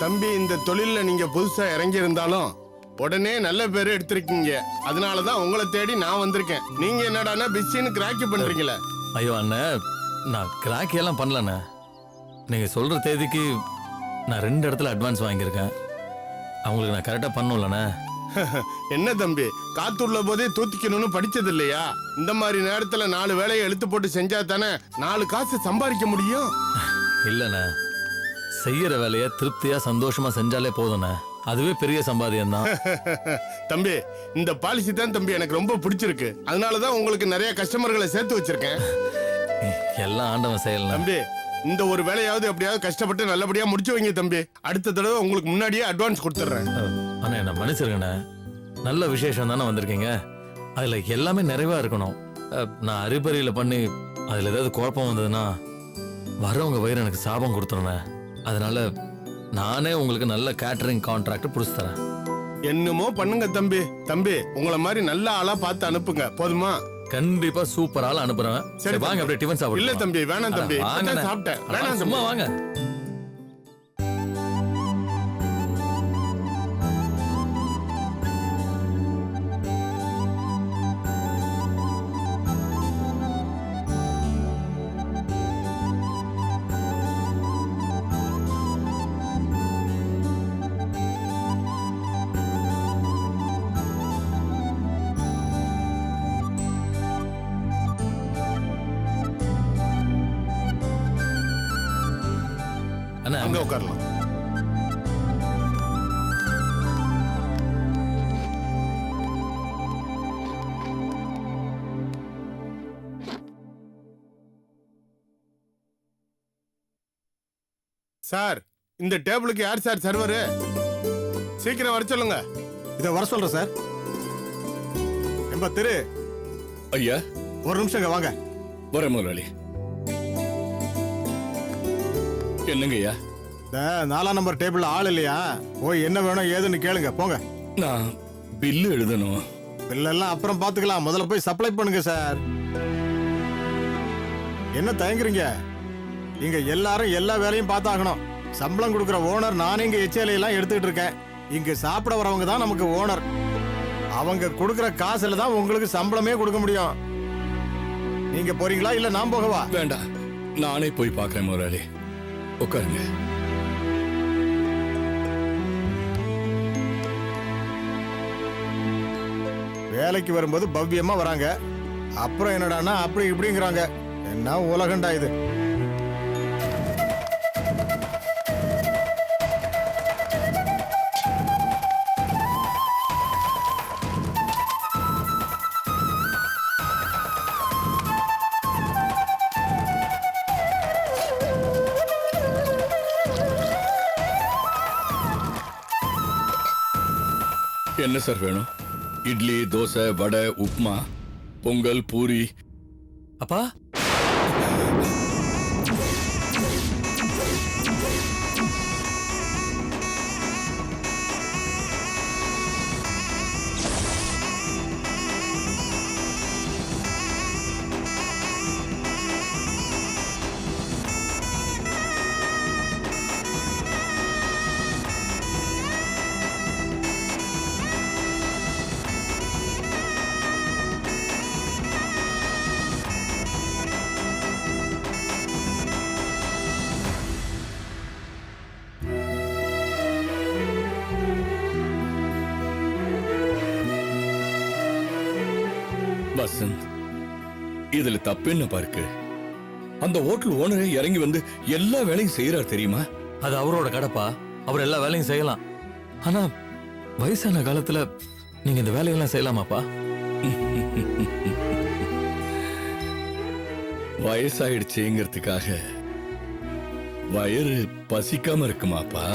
தம்பி, இந்த தொழில நீங்க புதுசா இறங்கி இருந்தாலும் உடனே நல்ல பேர் எடுத்திருக்கீங்க. அதனாலதான் உங்களை தேடி நான் வந்திருக்கேன். நீங்க என்னடானா பிஸின்னு கிராக்கி பண்றீங்களே. ஐயோ அண்ணன், நான் கிராக்கி எல்லாம் பண்ணலண்ணே. நீங்க சொல்ற தேதிக்கு நான் 2 இடத்துல அட்வான்ஸ் வாங்கியிருக்கேன். அவங்களுக்கு நான் கரெக்டா பண்ணணும்லண்ணே. என்ன தம்பி, காத்துள்ள போதே தூத்திக்கணும்னு படிச்சது இல்லையா? இந்த மாதிரி நேரத்துல 4 வேலையை எழுத்து போட்டு செஞ்சா தானே 4 காசு சம்பாதிக்க முடியும். இல்லண்ணே, செய்யற வேலைய திருப்தியா சந்தோஷமா செஞ்சாலே போதும்ண்ணே. அதுவே பெரிய சம்பாதியம் தான். தம்பி, இந்த பாலிசி தான் தம்பி எனக்கு ரொம்ப பிடிச்சிருக்கு. அதனாலதான் உங்களுக்கு நிறைய கஸ்டமர்களை சேர்த்து வச்சிருக்கேன். எல்லாம் ஆண்டவன் செய்யலாம் தம்பி. இந்த ஒரு வேலையாவது எப்படியாவது கஷ்டப்பட்டு நல்லபடியா முடிச்சு வைங்க தம்பி. அடுத்த தடவை உங்களுக்கு முன்னாடியே அட்வான்ஸ் கொடுத்துறேன். அண்ணா என்ன மன்னிச்சிருங்கண்ணே. நல்ல விசேஷம் தானே வந்திருக்கீங்க. அதுல எல்லாமே நிறைவா இருக்கணும். நான் அறிபறியில பண்ணி அதுல ஏதாவது குழப்பம் வந்ததுன்னா வரவங்க வயிறு எனக்கு சாபம் கொடுத்துருண்ணே. அதனால நானே உங்களுக்கு நல்ல கேட்டரிங் கான்ட்ராக்ட் புடிச்சு தரேன். என்னமோ பண்ணுங்க தம்பி. தம்பி, உங்களை மாதிரி நல்ல ஆளா பார்த்து அனுப்புங்க, போதுமா? கண்டிப்பா சூப்பர் ஆளா அனுப்புறேன். சரி வாங்க, அப்படியே டிஃபன் சாப்பிடு. இல்ல தம்பி, வேணாம் தம்பி, சாப்பிட்டேன். வேணாம், சும்மா வாங்க. அங்க உட்காரலாம். சார், இந்த டேபிளுக்கு யார் சார் சர்வர்? சீக்கிரம் வர சொல்லுங்க. இத வர சொல்றேன் சார். எம்ப திரு ஐயா, ஒரு நிமிஷம் வாங்க. வர முதலாளி. என்னங்க ஐயா? 4ஆம் நம்பர் டேபிள் ஆள் இல்லையா? போய் என்ன வேணும் ஏதுன்னு கேளுங்க, போங்க. நான் பில்லு எழுதணும். பில்லெல்லாம் அப்புறம் பாத்துக்கலாம், முதல்ல போய் சப்ளை பண்ணுங்க சார். என்ன தயங்குறீங்க? இங்க எல்லாரும் எல்லா வேலையும் பார்த்தாகணும். சம்பளம் கொடுக்குற ஓனர் நானே இங்க எச்சலையெல்லாம் எடுத்துக்கிட்டு இருக்கேன். இங்க சாப்பிட வரவங்க தான் நமக்கு ஓனர். அவங்க கொடுக்குற காசுல தான் உங்களுக்கு சம்பளமே கொடுக்க முடியும். நீங்க போறீங்களா இல்ல நான் போகவா? வேண்டாம், நானே போய் பார்க்கிறேன் முதலாளி. உட்காருங்க. வேலைக்கு வரும்போது பவ்யமா வராங்க, அப்புறம் என்னடான்னா அப்படி இப்படிங்கிறாங்க. என்ன உலகண்டா இது? என்ன சார் வேணும்? இட்லி, தோசை, வடை, உப்மா, பொங்கல், பூரி. அப்பா, வசந்த், இதுல தப்பு என்ன பாருக்கு? அந்த ஹோட்டல் ஓனரே இறங்கி வந்து எல்லா வேலையும் செய்யறார் தெரியுமா? அது அவரோட கடைப்பா, அவர் எல்லா வேலையும் செய்யலாம். ஆனா வயசான காலத்துல நீங்க இந்த வேலையெல்லாம் செய்யலாமாப்பா? வயசாயிடுச்சுங்கிறதுக்காக வயிறு பசிக்காம இருக்குமாப்பா?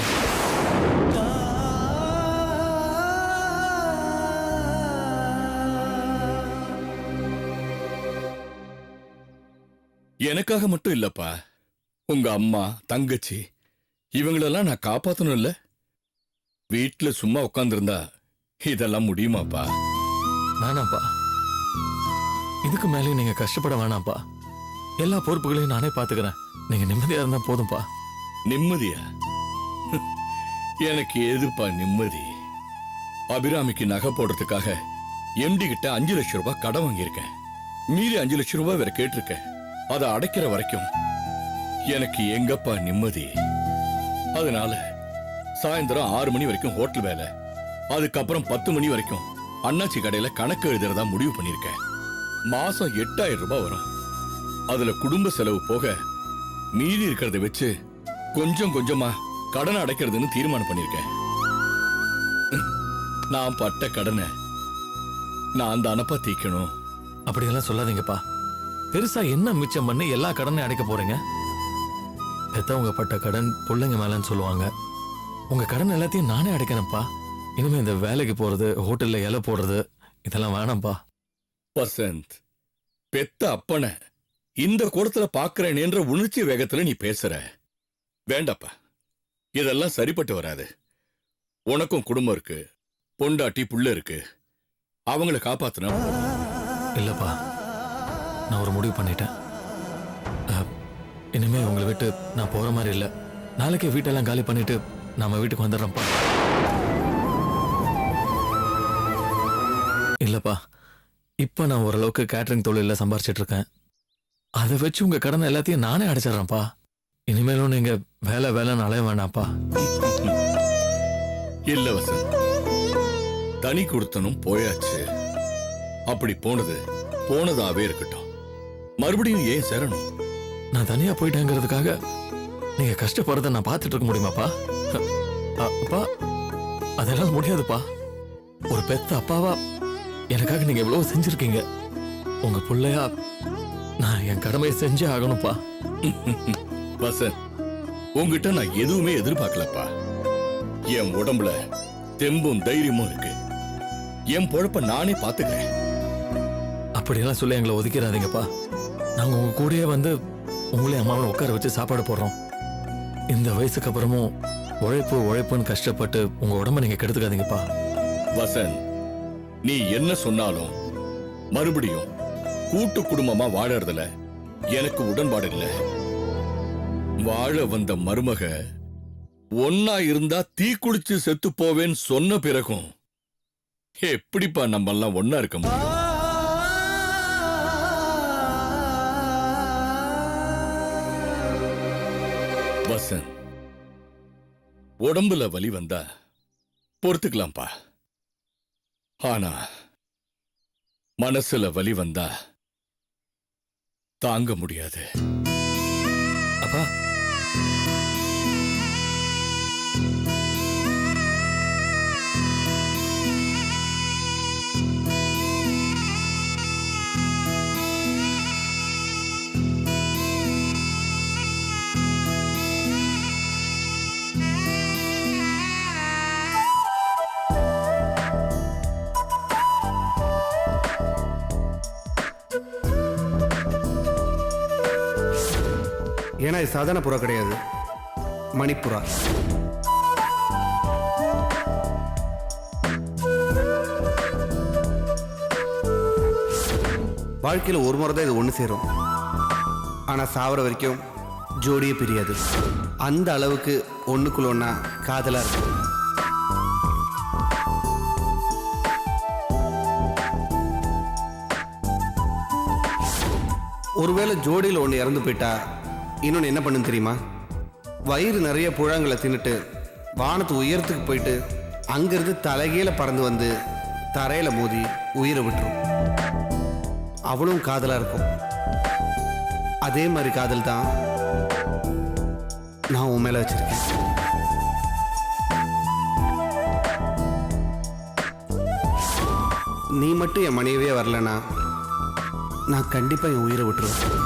எனக்காக மட்டும் இல்லப்பா, உங்க அம்மா தங்கச்சி இவங்களெல்லாம் நான் காப்பாத்தணும் இல்ல? வீட்டுல சும்மா உட்கார்ந்திருந்தா இதெல்லாம் முடியுமாப்பா? வேணாம்ப்பா, இதுக்கு மேலேயும் நீங்க கஷ்டப்பட வேணாம்ப்பா. எல்லா பொறுப்புகளையும் நானே பாத்துக்கிறேன். நீங்க நிம்மதியா இருந்தா போதும்பா. நிம்மதியா? எனக்கு எதுப்பா நிம்மதி? அபிராமிக்கு நகை போடுறதுக்காக எம்டி கிட்ட 5 லட்சம் ரூபாய் கடன் வாங்கியிருக்கேன். மீறி 5 லட்சம் ரூபாய் வேற கேட்டிருக்கேன். அதை அடைக்கிற வரைக்கும் எனக்கு எங்கப்பா நிம்மதி? அதனால சாயந்தரம் 6 மணி வரைக்கும் ஹோட்டல் வேலை, அதுக்கப்புறம் 10 மணி வரைக்கும் அண்ணாச்சி கடையில கணக்கு எழுதுறதா முடிவு பண்ணிருக்கேன். மாசம் 8000 ரூபாய் வரும். அதுல குடும்ப செலவு போக மீதி இருக்கிறத வச்சு கொஞ்சம் கொஞ்சமா கடனை அடைக்கிறதுன்னு தீர்மானம் பண்ணிருக்கேன். நான் பட்ட கடனை நான் தானப்பா தீக்கணும். அப்படியெல்லாம் சொல்லாதீங்கப்பா. பெருசா என்ன மிச்சம் பண்ணி எல்லா கடனையும் அடைக்க போறீங்க? பெத்தவங்க பட்ட கடன் பிள்ளைங்க மேலன்னு சொல்லுவாங்க. உங்க கடன் எல்லாத்தையும் நானே அடைக்கிறேன்ப்பா. இனிமே இந்த வேலைக்கு போறது, ஹோட்டல்ல இலை போடுறது இதெல்லாம் வேணாம்ப்பா. வசந்த், பெத்த அப்பனை இந்த கூடத்துல பாக்குறேன்ற உணர்ச்சி வேகத்துல நீ பேசுற. வேண்டாப்பா, இதெல்லாம் சரிப்பட்டு வராது. உனக்கும் குடும்பம் இருக்கு, பொண்டாட்டி புள்ள இருக்கு, அவங்களை காப்பாத்தணும். இல்லப்பா, நான் ஒரு முடிவு பண்ணிட்டேன். இனிமே உங்களை விட்டு நான் போற மாதிரி இல்லை. நாளைக்கே வீட்டெல்லாம் காலி பண்ணிட்டு நம்ம வீட்டுக்கு வந்துடுறோம்ப்பா. இல்லப்பா, இப்ப நான் ஓரளவுக்கு கேட்டரிங் தொழில சம்பாரிச்சிட்டு இருக்கேன். அதை வச்சு உங்க கடனை எல்லாத்தையும் நானே அடைச்சிடறேன்ப்பா. இனிமேலும் நீங்க வேலை வேலைன்னு அலைய வேண்டாம்ப்பா. இல்ல வசந்த், தனி கொடுத்தனும் போயாச்சு. அப்படி போனது போனதாவே இருக்கட்டும். மறுபடியும் ஏன் சேரணும்? நான் தனியா போயிட்டேங்கிறதுக்காக நீங்க கஷ்டப்படுறத நான் பார்த்துட்டு இருக்க முடியுமாப்பா? அப்பா, அதெல்லாம் முடியாதுப்பா. ஒரு பெத்த அப்பாவா எனக்காக நீங்க எவ்வளவு செஞ்சிருக்கீங்க. உங்க பிள்ளையா நான் என் கடமையை செஞ்சே ஆகணும்ப்பா. வசந்த், உங்ககிட்ட நான் எதுவுமே எதிர்பார்க்கலப்பா. என் உடம்புல தெம்பும் தைரியமும் இருக்கு. என் பொழப்ப நானே பாத்துக்கிறேன். அப்படியெல்லாம் சொல்லி எங்களை ஒதுக்கிறாதீங்கப்பா. நாங்க உங்க கூடயே வந்து உங்களையும் அம்மாவை உட்கார வச்சு சாப்பாடு போடுறோம். இந்த வயசுக்கு அப்புறமும் உழைப்பு உழைப்புன்னு கஷ்டப்பட்டு உங்க உடம்ப நீங்க கெடுத்துக்காதீங்கப்பா. வசந்த், நீ என்ன சொன்னாலும் மறுபடியும் கூட்டு குடும்பமா வாழறதுல எனக்கு உடன்பாடு இல்ல. வாழ வந்த மருமக ஒன்னா இருந்தா தீ குடிச்சு செத்து போவேன்னு சொன்ன பிறகும் எப்படிப்பா நம்ம எல்லாம் ஒன்னா இருக்க முடியும்? வசந்த், உடம்புல வலி வந்தா பொறுத்துக்கலாம்ப்பா. ஆனா மனசுல வலி வந்தா தாங்க முடியாது. அப்பா, ஏன்னா இது சாதாரண புறா கிடையாது, மணிப்புறா. வாழ்க்கையில் ஒரு முறை தான் இது ஒன்று சேரும். ஆனால் சாவர வரைக்கும் ஜோடியே பிரியாது. அந்த அளவுக்கு ஒன்றுக்குள்ள ஒன்றா காதலாக இருக்கும். ஒருவேளை ஜோடியில் ஒன்று இறந்து போயிட்டா இன்னொன்று என்ன பண்ணுன்னு தெரியுமா? வயிறு நிறைய புழாங்களை தின்னுட்டு வானத்து உயரத்துக்கு போயிட்டு அங்கிருந்து தலைகீழ பறந்து வந்து தரையில் மோதி உயிரை விட்டுரும். அவளும் காதலா இருக்கும். அதே மாதிரி காதல் தான் நான் உன் மேல வச்சிருக்கேன். நீ மட்டும் என் மனைவியே வரலனா நான் கண்டிப்பா என் உயிரை விட்டுருவேன்.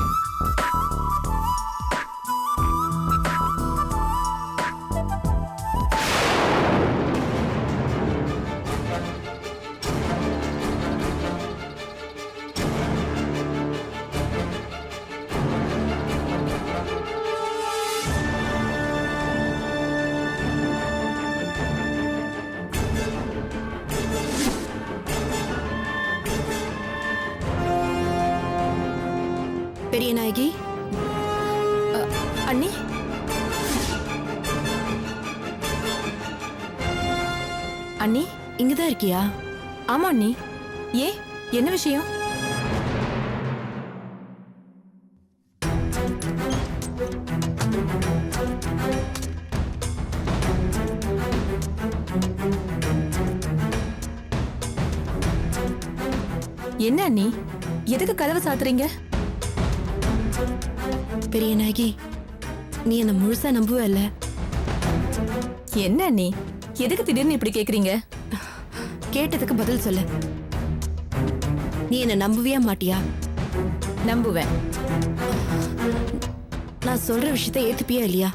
பெரிய நாயகி, அண்ணி, அண்ணி இங்கதான் இருக்கியா? ஆமா அண்ணி. ஏ என்ன விஷயம்? என்ன அண்ணி, எதுக்கு கதவை சாத்துறீங்க? பெரிய நாயகி, நீ என்ன முழுசா நம்புவல்ல? என்ன நீ எதுக்கு திடீர்னு இப்படி கேக்குறீங்க? கேட்டதுக்கு பதில் சொல்லு. நீ என்ன நம்புவியா மாட்டியா? நம்புவேன். நான் சொல்ற விஷயத்தை ஏத்துப்பியா இல்லையா?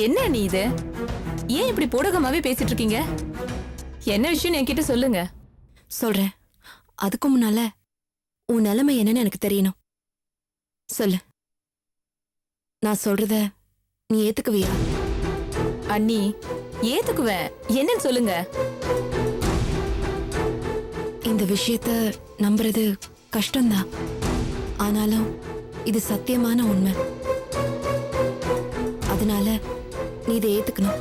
என்ன நீ இது ஏன் இப்படி போடகமாவே பேசிட்டு இருக்கீங்க? என்ன விஷயம் என்கிட்ட சொல்லுங்க. சொல்றேன். அதுக்கு முன்னால உன் நிலைமை என்னன்னு எனக்கு தெரியணும். சொல்லு. நான் சொல்றத நீ ஏத்துக்குவியா? அண்ணி ஏத்துக்குவேன். என்னன்னு சொல்லுங்க. இந்த விஷயத்த நம்புறது கஷ்டம்தான். ஆனாலும் இது சத்தியமான உண்மை. அதனால நீ இதை ஏத்துக்கணும்.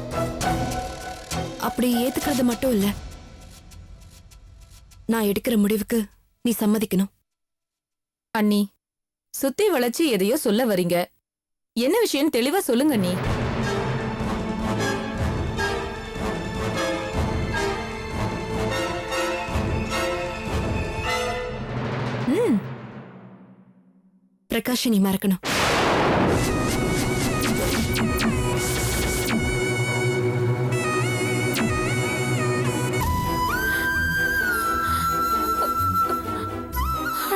அப்படி ஏத்துக்கிறது மட்டும் இல்ல, நான் எடுக்கிற முடிவுக்கு நீ சம்மதிக்கணும். அண்ணி சுத்தி வளைச்சு எதையோ சொல்ல வரீங்க. என்ன விஷயம் தெளிவா சொல்லுங்க நீ. பிரகாஷ் நீ மறக்கணும்.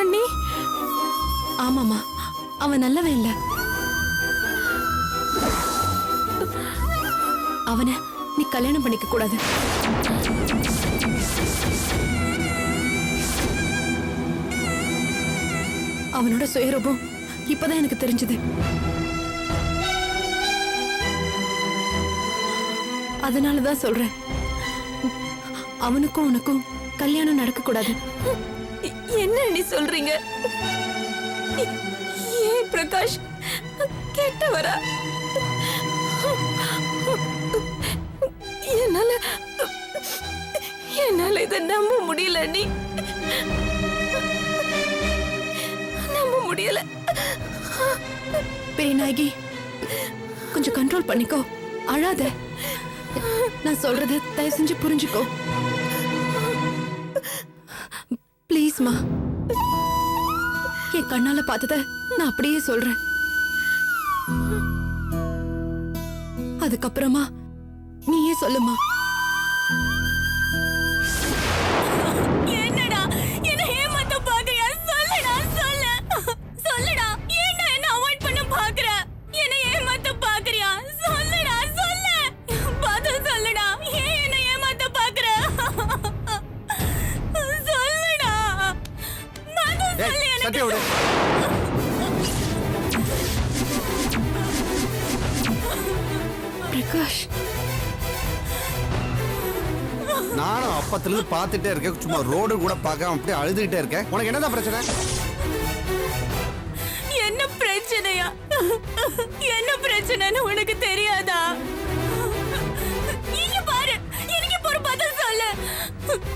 அண்ணி. ஆமாமா, அவன் நல்லவன் இல்ல. அவனை நீ கல்யாணம் பண்ணிக்க கூடாது. அவனோட சுயரூபம் இப்பதான் எனக்கு தெரிஞ்சது. அதனாலதான் சொல்றேன், அவனுக்கும் உனக்கும் கல்யாணம் நடக்க கூடாது. என்ன நீ சொல்றீங்க? ஏன் பிரகாஷ் கேட்டவரா? என்னால இதை நம்ப முடியல நீ. நம்ப முடியல. பெரிய நாயகி, கொஞ்சம் கண்ட்ரோல் பண்ணிக்கோ. அழாத. நான் சொல்றது தயவு செஞ்சு புரிஞ்சுக்கோ. ப்ளீஸ்மா. என் கண்ணால பார்த்தத நான் அப்படியே சொல்றேன். அதுக்கப்புறமா நீயே சொல்லுமா. என்னடா என்ன ஏமாத்த பாக்குறியா? சொல்லுடா, சொல்லு. சொல்லுடா, ஏன்டா என்ன அவாய்ட் பண்ண பாக்குற? என்ன ஏமாத்த பாக்குறியா? சொல்லுடா, சொல்லு. பதில் சொல்லுடா. ஏன் என்ன ஏமாத்த பாக்குற? சொல்லுடா. பதில் சொல்லு எனக்கு. பிரகாஷ், நானும் அப்பத்துல இருந்து பார்த்துட்டே இருக்கேன். சும்மா ரோடு கூட பார்க்காம அப்படியே அழுதுகிட்டே இருக்கேன். உனக்கு என்னதான் பிரச்சனை? என்ன பிரச்சனையா? என்ன பிரச்சனைன்னு உனக்கு தெரியாதா? இங்க பாரு, எனக்கு இப்ப ஒரு பதில் சொல்லு.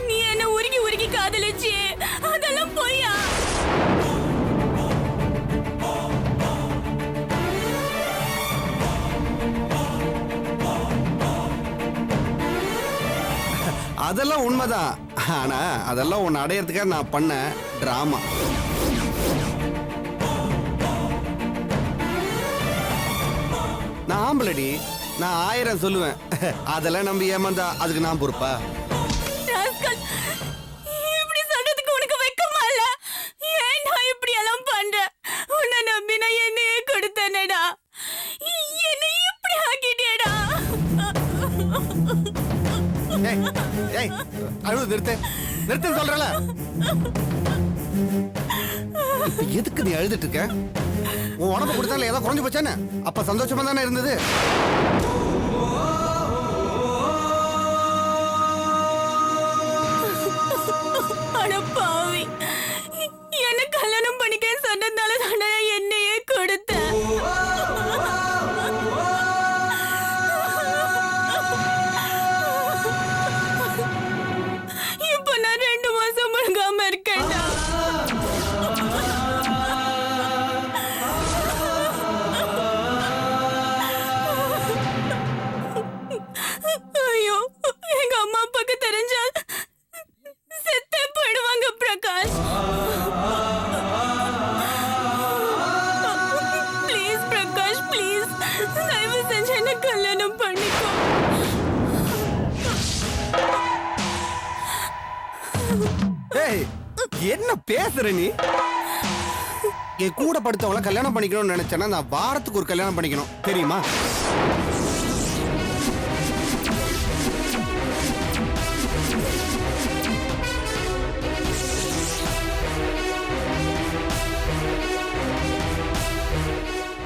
நீ என்ன உருகி உருகி காதலிச்சியே, அதெல்லாம் பொய்யா? அதெல்லாம் உண்மைதான். ஆனா அதெல்லாம் உன்னை அடையறதுக்காக நான் பண்ண டிராமா. ஆம்பளடி, நான் 1000 சொல்லுவேன். அதெல்லாம் நம்பி ஏமாந்தா அதுக்கு நான் பொறுப்பா? ராஸ்கல், இப்படி சொல்றதுக்கு உனக்கு வெக்கமா இல்ல? ஏன் நான் இப்படி எல்லாம் பண்றேன்? உன்னை நம்பி நான் என்னையே கொடுத்தேனேடா, என்னை இப்படி ஆக்கிட்டேடா. ஏய், ஏய், அழுது நிறுத்து சொல்றல. இப்ப எதுக்கு நீ அழுதுட்டு இருக்க? உன் உடம்பு கொடுத்தால ஏதோ குறைஞ்சு போச்சானே? அப்ப சந்தோஷமா தானே இருந்தது? அட பாவி, என்ன கல்யாணம் பண்ணிக்க சொன்னதால தானே என்னையே கொடுத்தேன். இப்ப நான் 2 மாசம் முழுகாம இருக்கேன்டா. ஐயோ, எங்க அம்மா அப்பாக்கு தெரிஞ்சா செத்தே போயிடுவாங்க பிரகாஷ். ப்ளீஸ் பிரகாஷ், ப்ளீஸ் தயவு செஞ்சு என்ன கல்யாணம் பண்ணிக்கோ. ஏய், என்ன பேசுற நீ? என் கூட படுத்தவள கல்யாணம் பண்ணிக்கணும்னு நினைச்சேன்னா நான் வாரத்துக்கு ஒரு கல்யாணம் பண்ணிக்கணும், தெரியுமா?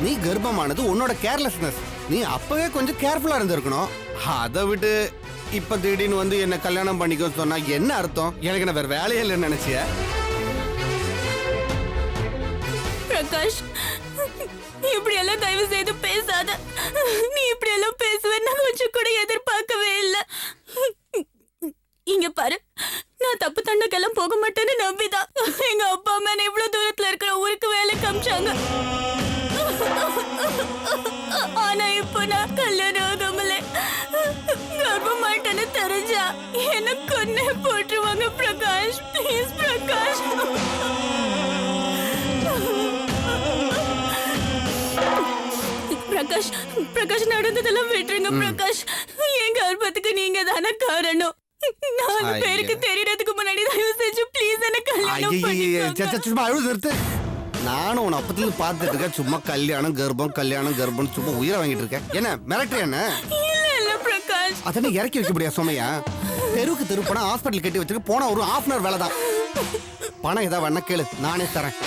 நீ கர்ப்பமானது உன்னோட கேர்லெஸ்னஸ். நீ அப்பவே கொஞ்சம் கேர்ஃபுல்லா இருந்திருக்கணும். அதை விட்டு இப்ப திடீர்னு வந்து என்ன கல்யாணம் பண்ணிக்க சொன்னா என்ன அர்த்தம்? எனக்கு என்ன வேற வேலையே இல்லைன்னு நினைச்சிய? பிரகாஷ், இப்படி எல்லாம் தயவு செய்து பேசாத. நீ இப்படி எல்லாம் பேசுவேன்னு கொஞ்சம் கூட எதிர்பார்க்கவே இல்லை. இங்க பாரு, நான் தப்பு தண்டக்கெல்லாம் போக மாட்டேன்னு நம்பிதான் எங்க அப்பா அம்மா என்ன இவ்வளவு தூரத்துல இருக்கிற ஊருக்கு வேலைக்கு அமிச்சாங்க. ஆனா இப்ப நான் கல்யாணம் ஆகாமலே கர்ப்பமாயிட்டேன்னு தெரிஞ்சா என்ன கொன்னே போட்டுருவாங்க. பிரகாஷ், ப்ளீஸ் பிரகாஷ். பிரகாஷ், பிரகாஷ் நடந்ததெல்லாம் விட்டுருங்க பிரகாஷ். என் கர்ப்பத்துக்கு நீங்க தானே காரணம். 4 பேருக்கு தெரியறதுக்கு முன்னாடி தயவு செஞ்சு ப்ளீஸ் என்ன கல்யாணம் பண்ணிக்கோங்க. சும்மா அழுது நிறுத்து. நானும் உன் அப்பத்துல இருந்து பார்த்துட்டு இருக்கேன். சும்மா கல்யாணம் கர்ப்பம் சும்மா உயிரை வாங்கிட்டு இருக்கேன். என்ன மிரட்டுற? என்ன இல்ல பிரகாஷ், அதனை இறக்கி வைக்க முடியாது சுமையா? தெரு போனா ஹாஸ்பிட்டல் கட்டி வச்சுட்டு போனா ஒரு 1/2 hour வேலை தான். பணம் ஏதாவது வேணா கேளு, நானே தரேன்.